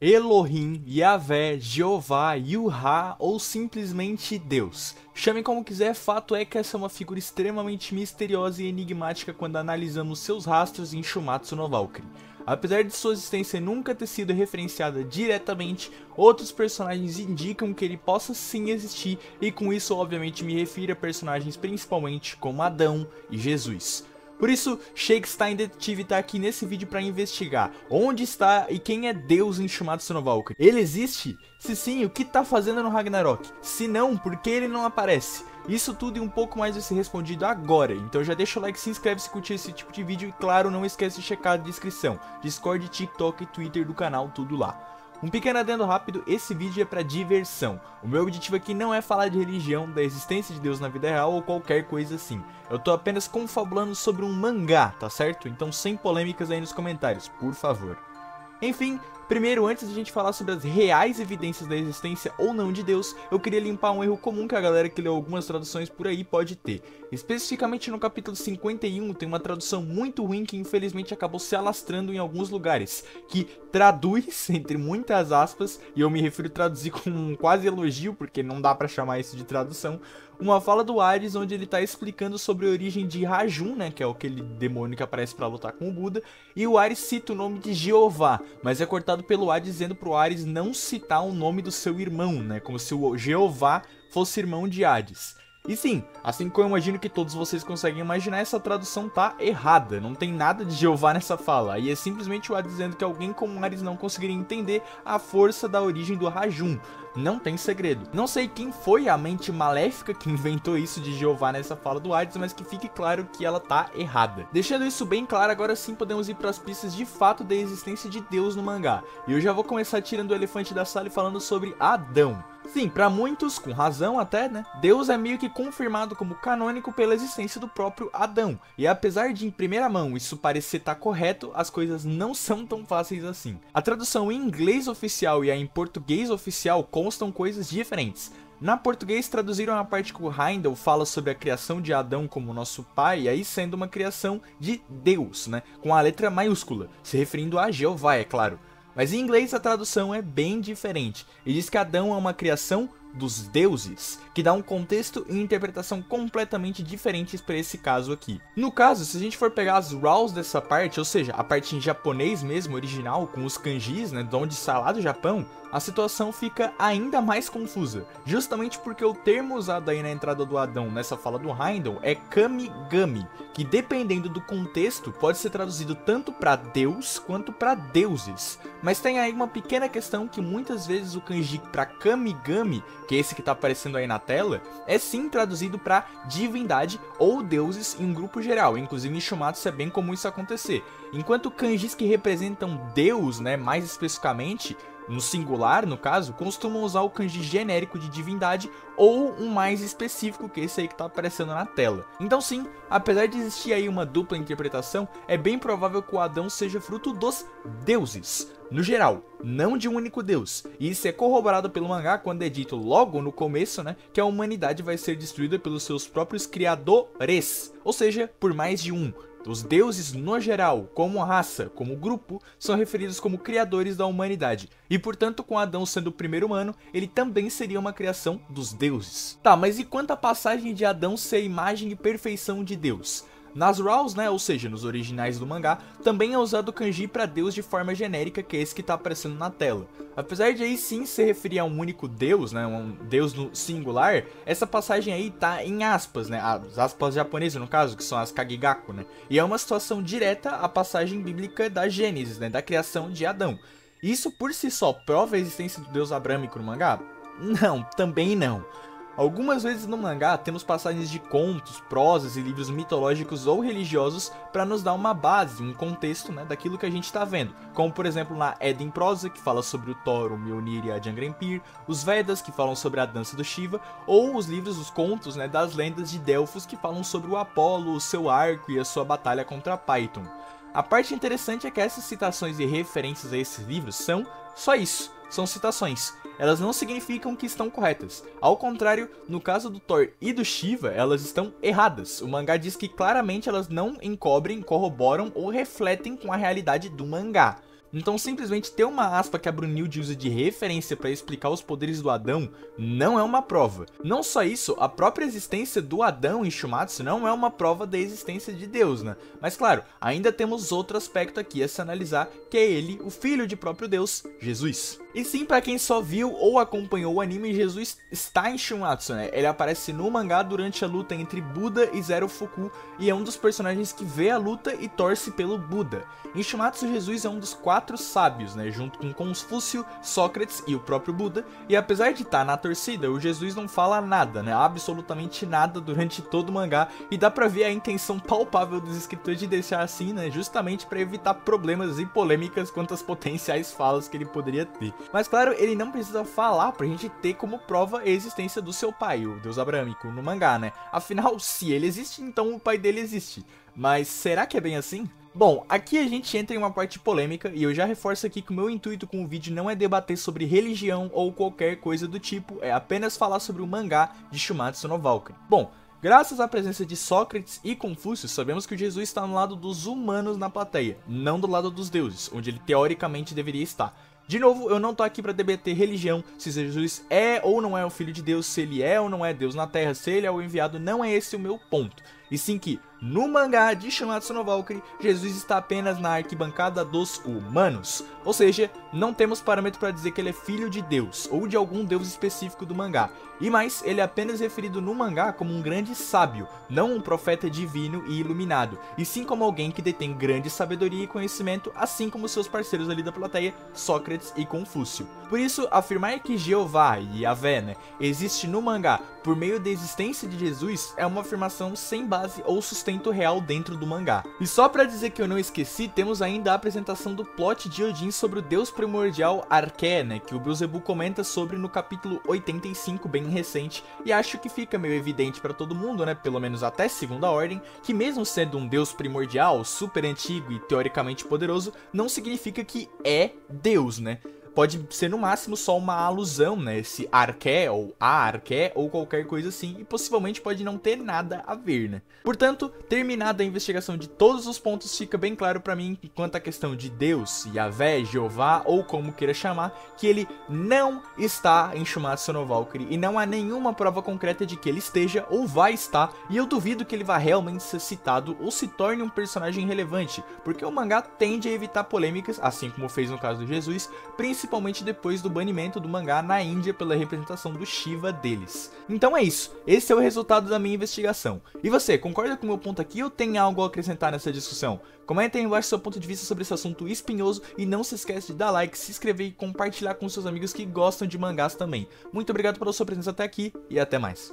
Elohim, Yahvé, Jeová, Yuhá ou simplesmente Deus. Chame como quiser, fato é que essa é uma figura extremamente misteriosa e enigmática quando analisamos seus rastros em Shumatsu no Valkyrie. Apesar de sua existência nunca ter sido referenciada diretamente, outros personagens indicam que ele possa sim existir, e com isso obviamente me refiro a personagens principalmente como Adão e Jesus. Por isso, Shakestein Detective está aqui nesse vídeo para investigar onde está e quem é Deus em Shumatsu no Valkyrie. Ele existe? Se sim, o que está fazendo no Ragnarok? Se não, por que ele não aparece? Isso tudo e um pouco mais vai ser respondido agora, então já deixa o like, se inscreve se curtir esse tipo de vídeo e claro, não esquece de checar a descrição, Discord, TikTok e Twitter do canal, tudo lá. Um pequeno adendo rápido, esse vídeo é para diversão. O meu objetivo aqui não é falar de religião, da existência de Deus na vida real ou qualquer coisa assim. Eu tô apenas confabulando sobre um mangá, tá certo? Então sem polêmicas aí nos comentários, por favor. Enfim, primeiro, antes de a gente falar sobre as reais evidências da existência ou não de Deus, eu queria limpar um erro comum que a galera que leu algumas traduções por aí pode ter. Especificamente no capítulo 51 tem uma tradução muito ruim que infelizmente acabou se alastrando em alguns lugares, que traduz, entre muitas aspas, e eu me refiro a traduzir com um quase elogio, porque não dá pra chamar isso de tradução, uma fala do Ares onde ele tá explicando sobre a origem de Rajun, né, que é aquele demônio que aparece pra lutar com o Buda, e o Ares cita o nome de Jeová, mas é cortado pelo Ares dizendo pro Ares não citar o nome do seu irmão, né, como se o Jeová fosse irmão de Hades. E sim, assim como eu imagino que todos vocês conseguem imaginar, essa tradução tá errada, não tem nada de Jeová nessa fala, e é simplesmente o Hades dizendo que alguém como Ares não conseguiria entender a força da origem do Rajun. Não tem segredo. Não sei quem foi a mente maléfica que inventou isso de Jeová nessa fala do Hades, mas que fique claro que ela tá errada. Deixando isso bem claro, agora sim podemos ir para as pistas de fato da existência de Deus no mangá. E eu já vou começar tirando o elefante da sala e falando sobre Adão. Sim, para muitos, com razão até, né? Deus é meio que confirmado como canônico pela existência do próprio Adão. E apesar de em primeira mão isso parecer estar correto, as coisas não são tão fáceis assim. A tradução em inglês oficial e a em português oficial constam coisas diferentes. Na português traduziram a parte que o Heindel fala sobre a criação de Adão como nosso pai, aí sendo uma criação de Deus, né? Com a letra maiúscula, se referindo a Jeová, é claro. Mas em inglês a tradução é bem diferente, e diz que Adão é uma criação dos deuses, que dá um contexto e interpretação completamente diferentes para esse caso aqui. No caso, se a gente for pegar as RAWs dessa parte, ou seja, a parte em japonês mesmo, original, com os kanjis, né, de onde sai lá do Japão, a situação fica ainda mais confusa, justamente porque o termo usado aí na entrada do Adão nessa fala do Heindel é Kamigami, que dependendo do contexto pode ser traduzido tanto para Deus quanto para deuses. Mas tem aí uma pequena questão que muitas vezes o kanji para Kamigami, que é esse que está aparecendo aí na tela, é sim traduzido para divindade ou deuses em um grupo geral, inclusive em Shumatsu é bem comum isso acontecer. Enquanto kanjis que representam Deus, né, mais especificamente, no singular, no caso, costumam usar o kanji genérico de divindade ou um mais específico, que é esse aí que está aparecendo na tela. Então sim, apesar de existir aí uma dupla interpretação, é bem provável que o Adão seja fruto dos deuses, no geral, não de um único deus. E isso é corroborado pelo mangá quando é dito logo no começo, né, que a humanidade vai ser destruída pelos seus próprios criadores, ou seja, por mais de um. Os deuses, no geral, como raça, como grupo, são referidos como criadores da humanidade. E, portanto, com Adão sendo o primeiro humano, ele também seria uma criação dos deuses. Tá, mas e quanto à passagem de Adão ser a imagem e perfeição de Deus? Nas RAWs, né, ou seja, nos originais do mangá, também é usado o kanji para Deus de forma genérica, que é esse que está aparecendo na tela. Apesar de aí sim se referir a um único Deus, né, um Deus no singular, essa passagem aí tá em aspas, né, as aspas japonesas no caso, que são as Kagigaku, né, e é uma situação direta à passagem bíblica da Gênesis, né, da criação de Adão. Isso por si só prova a existência do Deus abrâmico no mangá? Não, também não. Algumas vezes no mangá temos passagens de contos, prosas e livros mitológicos ou religiosos para nos dar uma base, um contexto, né, daquilo que a gente está vendo, como por exemplo na Edda em prosa, que fala sobre o Thor, o Mjolnir e a Jangrenpyr, os Vedas, que falam sobre a dança do Shiva, ou os livros, os contos, né, das lendas de Delfos, que falam sobre o Apolo, o seu arco e a sua batalha contra Python. A parte interessante é que essas citações e referências a esses livros são só isso, são citações. Elas não significam que estão corretas. Ao contrário, no caso do Thor e do Shiva, elas estão erradas. O mangá diz que claramente elas não encobrem, corroboram ou refletem com a realidade do mangá. Então simplesmente ter uma aspa que a Brunilde usa de referência para explicar os poderes do Adão não é uma prova. Não só isso, a própria existência do Adão em Shumatsu não é uma prova da existência de Deus, né? Mas claro, ainda temos outro aspecto aqui a se analisar, que é ele, o filho de próprio Deus, Jesus. E sim, pra quem só viu ou acompanhou o anime, Jesus está em Shumatsu, né? Ele aparece no mangá durante a luta entre Buda e Zero Fuku, e é um dos personagens que vê a luta e torce pelo Buda. Em Shumatsu, Jesus é um dos 4 sábios, né? Junto com Confúcio, Sócrates e o próprio Buda, e apesar de estar na torcida, o Jesus não fala nada, né? Absolutamente nada durante todo o mangá, e dá pra ver a intenção palpável dos escritores de deixar assim, né? Justamente pra evitar problemas e polêmicas quanto às potenciais falas que ele poderia ter. Mas claro, ele não precisa falar pra gente ter como prova a existência do seu pai, o deus abrâmico, no mangá, né? Afinal, se ele existe, então o pai dele existe. Mas será que é bem assim? Bom, aqui a gente entra em uma parte polêmica e eu já reforço aqui que o meu intuito com o vídeo não é debater sobre religião ou qualquer coisa do tipo, é apenas falar sobre o mangá de Shumatsu no Valkyrie. Bom, graças à presença de Sócrates e Confúcio, sabemos que Jesus está no lado dos humanos na plateia, não do lado dos deuses, onde ele teoricamente deveria estar. De novo, eu não tô aqui pra debater religião, se Jesus é ou não é o filho de Deus, se ele é ou não é Deus na Terra, se ele é o enviado, não é esse o meu ponto. E sim que, no mangá de Shumatsu no Valkyrie, Jesus está apenas na arquibancada dos humanos. Ou seja, não temos parâmetro para dizer que ele é filho de Deus, ou de algum deus específico do mangá. E mais, ele é apenas referido no mangá como um grande sábio, não um profeta divino e iluminado, e sim como alguém que detém grande sabedoria e conhecimento, assim como seus parceiros ali da plateia, Sócrates e Confúcio. Por isso, afirmar que Jeová e Yahvé, né, existe no mangá por meio da existência de Jesus é uma afirmação sem base ou sustento real dentro do mangá. E só pra dizer que eu não esqueci, temos ainda a apresentação do plot de Odin sobre o deus primordial Arqué, né, que o Beelzebub comenta sobre no capítulo 85, bem recente, e acho que fica meio evidente pra todo mundo, né, pelo menos até segunda ordem, que mesmo sendo um deus primordial, super antigo e teoricamente poderoso, não significa que é Deus, né? Pode ser no máximo só uma alusão, né, esse Arqué ou a Arqué ou qualquer coisa assim, e possivelmente pode não ter nada a ver, né. Portanto, terminada a investigação de todos os pontos, fica bem claro pra mim que quanto à questão de Deus, Yahvé, Jeová ou como queira chamar, que ele não está em Shumatsu no Valkyrie e não há nenhuma prova concreta de que ele esteja ou vai estar, e eu duvido que ele vá realmente ser citado ou se torne um personagem relevante, porque o mangá tende a evitar polêmicas, assim como fez no caso do Jesus, principalmente depois do banimento do mangá na Índia pela representação do Shiva deles. Então é isso, esse é o resultado da minha investigação. E você, concorda com o meu ponto aqui ou tem algo a acrescentar nessa discussão? Comenta aí embaixo seu ponto de vista sobre esse assunto espinhoso e não se esquece de dar like, se inscrever e compartilhar com seus amigos que gostam de mangás também. Muito obrigado pela sua presença até aqui e até mais.